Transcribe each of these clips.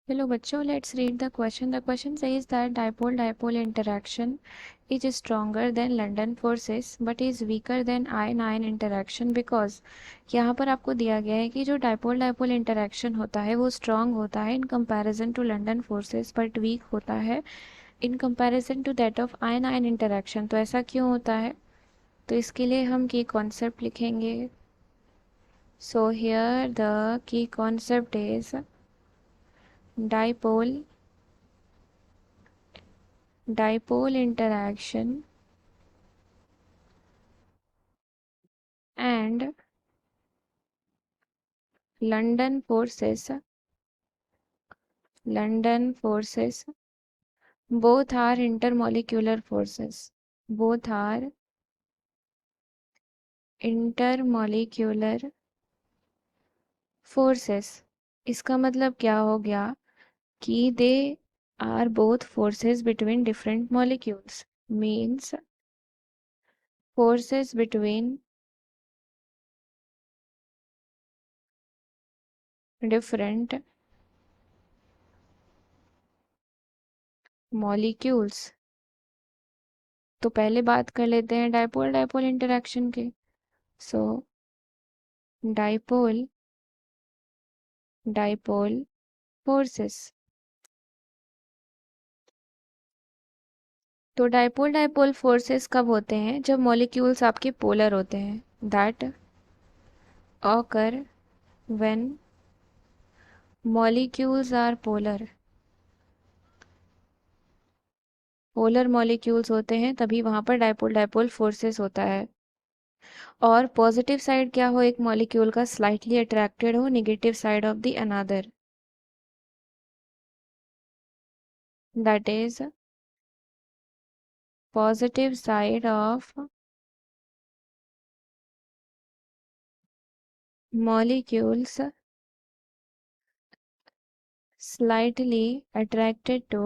Hello बच्चों, let's read the question. The question says that dipole-dipole interaction is stronger than London forces but is weaker than ion-ion interaction because यहाँ पर आपको दिया गया है कि जो dipole-dipole interaction होता है वो strong होता है in comparison to London forces but weak होता है in comparison to that of ion-ion interaction. तो ऐसा क्यों होता है? तो इसके लिए हम key concept लिखेंगे. So here the key concept is dipole interaction and London forces both are intermolecular forces. Both are intermolecular forces. इसका मतलब क्या हो गया कि they are both forces between different molecules. Means forces between different molecules. तो पहले बात कर लेते हैं डाइपोल डाइपोल इंटरेक्शन के. So dipole dipole forces. तो डाइपोल डाइपोल फोर्सेस कब होते हैं? जब मॉलिक्यूल्स आपके पोलर होते हैं. That occur when molecules are polar. Polar molecules होते हैं तभी वहां पर डाइपोल डाइपोल फोर्सेस होता है. और पॉजिटिव साइड क्या हो एक मॉलिक्यूल का? स्लाइटली अट्रैक्टेड हो negative side of the another. That is positive side of molecules slightly attracted to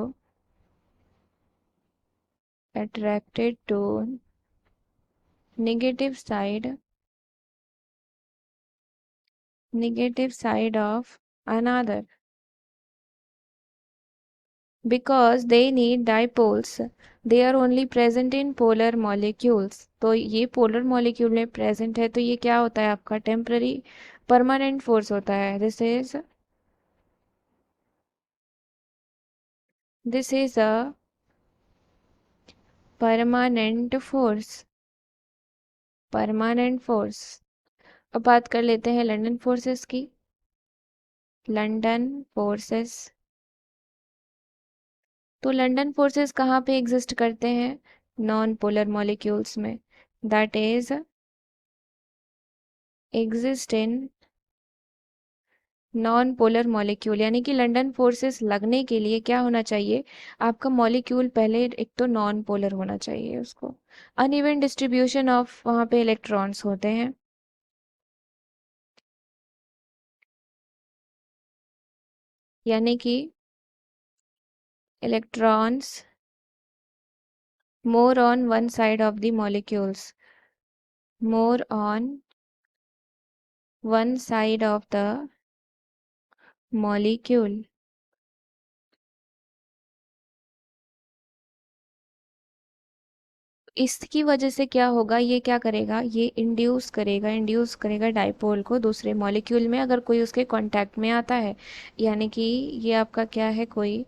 negative side of another because they need dipoles. They are only present in polar molecules. तो ये polar molecule में present है तो ये क्या होता है आपका? temporary permanent force होता है. This is a permanent force. अब बात कर लेते हैं लंदन फोर्सेस की. London forces. तो लंदन फोर्सेस कहाँ पे एग्जिस्ट करते हैं? नॉन पोलर मॉलिक्यूल्स में. That is exist in non polar molecule. यानी कि लंदन फोर्सेस लगने के लिए क्या होना चाहिए? आपका मॉलिक्यूल पहले एक तो नॉन पोलर होना चाहिए उसको. अनइवन डिस्ट्रीब्यूशन ऑफ वहाँ पे इलेक्ट्रॉन्स होते हैं. यानी कि electrons more on one side of the molecules. More on one side of the molecule. इसकी वजह से क्या होगा? ये क्या करेगा? ये इंड्यूस करेगा डाइपोल को दूसरे मॉलिक्यूल में अगर कोई उसके कांटेक्ट में आता है. यानी कि ये आपका क्या है? कोई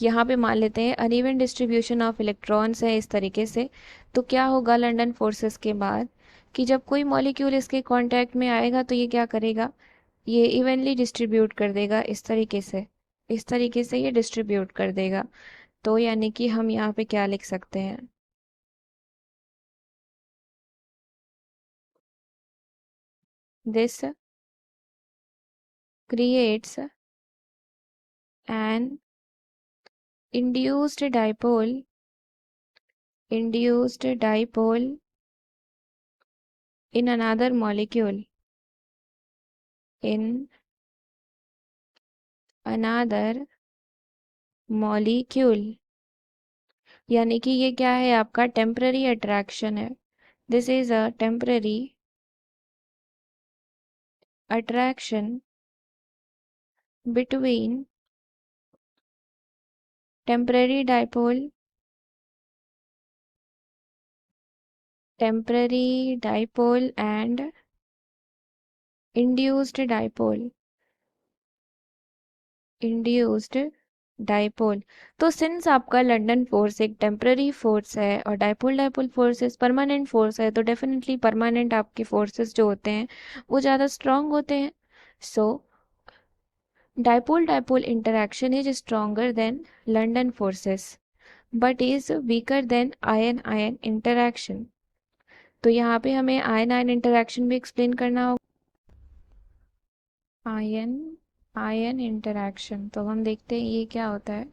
यहाँ पे मान लेते हैं अनइवन डिस्ट्रीब्यूशन ऑफ इलेक्ट्रॉन्स है इस तरीके से. तो क्या होगा लंदन फोर्सेस के बाद कि जब कोई मॉलिक्यूल इसके कांटेक्ट में आएगा तो ये क्या करेगा? ये इवनली डिस्ट्रीब्यूट कर देगा इस तरीके से ये डिस्ट्रीब्यूट कर देगा. तो यानी कि हम यहाँ पे क्या लिख सकते हैं? This creates an induced dipole in another molecule. In another molecule. यानी कि ये क्या है आपका? टेम्पररी अट्रैक्शन है. This is a temporary attraction between temporary dipole, temporary dipole and induced dipole, induced dipole. तो सिंस आपका लंदन फोर्स एक टेम्पररी फोर्स है और dipole dipole forces permanent force है, तो डेफिनेटली परमानेंट आपके फोर्सेस जो होते हैं वो ज़्यादा स्ट्रांग होते हैं। So dipole dipole interaction is stronger than London forces but is weaker than ion ion interaction. तो यहाँ पे हमें आयन आयन इंटरैक्शन भी एक्सप्लेन करना होगा। आयन आयन इंटरैक्शन, तो हम देखते हैं ये क्या होता है।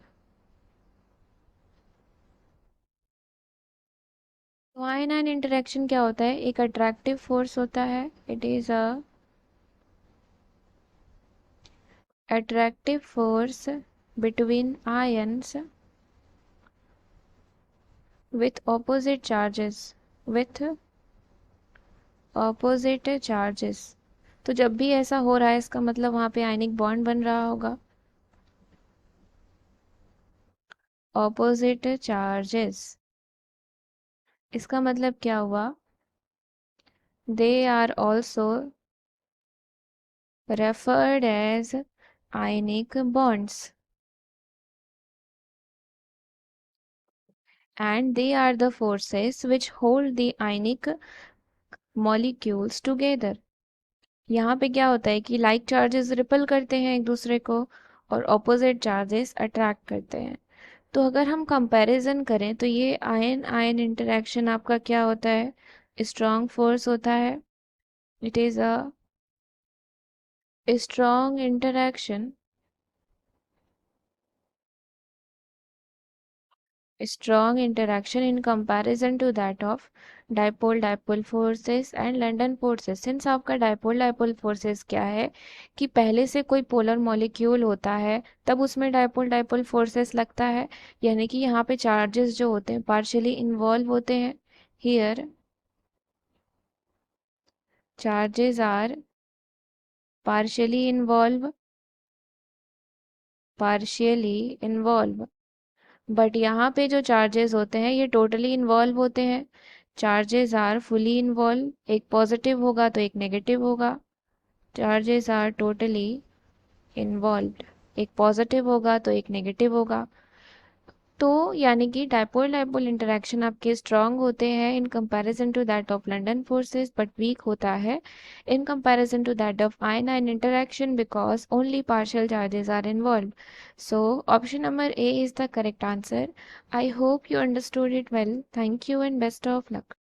तो आयन आयन इंटरैक्शन क्या होता है, एक अट्रैक्टिव फोर्स होता है, it is a attractive force between ions with opposite charges, with opposite charges। तो जब भी ऐसा हो रहा है इसका मतलब वहां पे आयनिक बॉन्ड बन रहा होगा। ऑपोजिट चार्जेस, इसका मतलब क्या हुआ, they are also referred as ionic bonds and they are the forces which hold the ionic molecules together। यहाँ पे क्या होता है कि लाइक चार्जेस रिपल करते हैं एक दूसरे को और ऑपोजिट चार्जेस अट्रैक्ट करते हैं। तो अगर हम कंपैरिजन करें तो ये आयन आयन इंटरेक्शन आपका क्या होता है, स्ट्रॉन्ग फोर्स होता है, it is a strong interaction, strong interaction in comparison to that of dipole dipole forces and London forces। Since आपका dipole dipole forces क्या है कि पहले से कोई पोलर मॉलिक्यूल होता है तब उसमें dipole dipole forces लगता है, यानी कि यहाँ पे चार्जेस जो होते हैं पार्शियली इन्वॉल्व होते हैं। Here charges are partially involve, partially involve, but यहाँ पे जो चार्जेस होते हैं ये टोटली इन्वॉल्व होते हैं। चार्जेस आर फुली इन्वॉल्व, एक पॉजिटिव होगा तो एक नेगेटिव होगा। चार्जेस आर टोटली इन्वॉल्व्ड, एक पॉजिटिव होगा तो एक नेगेटिव होगा। तो यानी कि डाइपोल डाइपोल इंटरेक्शन आपके स्ट्रांग होते हैं in comparison to that of London forces but weak होता है in comparison to that of ion ion interaction because only partial charges are involve. So option number A is the correct answer. I hope you understood it well. Thank you and best of luck.